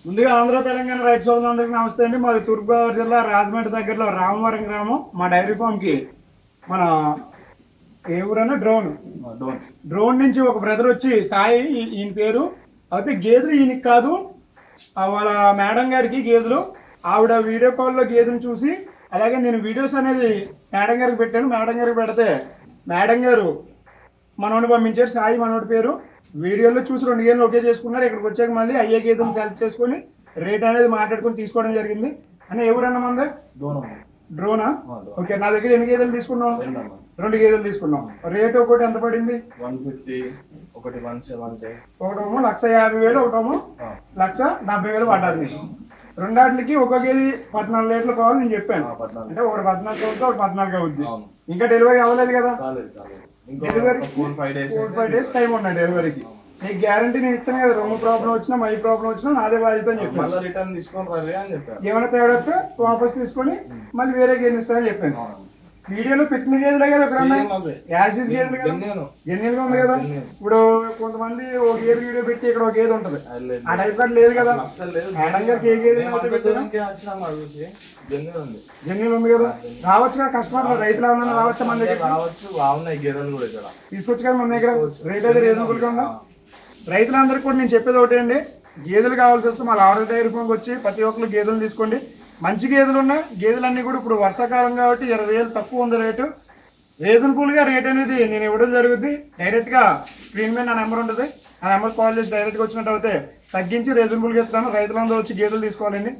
ముందుగా ఆంధ్ర తెలంగాణ రైతు సోదరులందరికీ నమస్తే అండి. మాది తూర్పుగోదావరి జిల్లా రాజమండ్రి దగ్గరలో రామవరం గ్రామం. మా డైరీ ఫామ్కి మన ఏ ఊరన్నా డ్రోన్ నుంచి ఒక బ్రదర్ వచ్చి సాయి ఈయన పేరు అయితే గేదెలు ఈయనకి కాదు వాళ్ళ మేడం గారికి గేదెలు. ఆవిడ వీడియో కాల్లో గేదెను చూసి అలాగే నేను వీడియోస్ అనేది మేడం గారికి పెట్టాను. మేడం గారికి పెడితే మేడం గారు మనోడిని పంపించారు. సాయి మనోడి పేరు. వీడియోలో చూసి 2 గేదెలు ఒకే చేసుకున్నారు. ఇక్కడికి వచ్చాక మళ్ళీ అయ్యే గేదెలను సెలెక్ట్ చేసుకొని రేట్ అనేది మాట్లాడుకొని తీసుకోవడం జరిగింది. అని ఎవరన్నా మంది డ్రోనా? ఓకే, నా దగ్గర ఎన్ని గేదెలు తీసుకున్నాం? 2 గేదెలు తీసుకున్నాం. రేట్ ఒకటి ఎంత పడింది? 150, ఒకటి 170. ఒకటేమో 150,000, ఒకటేమో 170,000 పడ్డారు మీకు. రెండాటికి ఒక గేది 14 లీటర్లు కావాలి నేను చెప్పాను. అంటే ఒకటి 14 అవుతుంది, ఒకటి 14 అవుద్ది. ఇంకా డెలివరీ అవ్వలేదు కదా? డెలివరీ 4-5 డేస్ టైం ఉన్నాయి డెలివరీకి. నీకు గ్యారంటీ నేను ఇచ్చాను కదా, రొమ్ము ప్రాబ్లం వచ్చినా మై ప్రాబ్లం వచ్చినా నాదే బాధ్యత అని చెప్పాను. రిటర్న్ తీసుకొని అని చెప్పాను. ఏమైనా తేడా వస్తే వాపస్ తీసుకొని మళ్ళీ వేరే గేదెలు ఇస్తానని చెప్పాను. వీడియోలో పెట్టిన గేదెలే కదా ఇక్కడ యాసిడ్ గేదెలు కదా, జెన్యున్గా ఉంది కదా. ఇప్పుడు కొంతమంది ఒక గేదె వీడియో పెట్టి ఇక్కడ ఒక గేదె ఉంటది, ఆ టైప్ కార్డ్ లేదు కదా. మేడం గారికి ఏ గేదె జెన్యున్ ఉంది కదా. రావచ్చు కదా కస్టమర్, రైతులు ఏమన్నా రావచ్చా మన దగ్గర? రావచ్చు, బాగున్నాయి గేదెలు కూడా ఇక్కడ తీసుకొచ్చు కదా మన దగ్గర. రేట్ అయితే రీజనబుల్ గా ఉందా? రైతులందరికీ కూడా నేను చెప్పేది ఒకటే అండి, గేదెలు కావాల్సి వస్తే మా ఆర్డర్ డైరీ ఫామ్కి వచ్చి ప్రతి ఒక్కరు గేదెలు తీసుకోండి. మంచి గేదెలు ఉన్నాయి. గేదెలన్నీ కూడా ఇప్పుడు వర్షాకాలం కాబట్టి 20,000 తక్కువ ఉంది రేటు. రీజనబుల్గా రేట్ అనేది నేను ఇవ్వడం జరుగుద్ది. డైరెక్ట్గా స్క్రీన్ మీద నా నెంబర్ ఉంటుంది, ఆ నెంబర్ కాల్ చేసి డైరెక్ట్గా వచ్చినట్టు అయితే తగ్గించి రీజనబుల్గా ఇస్తాను. రైతులందరూ వచ్చి గేదెలు తీసుకోవాలండి.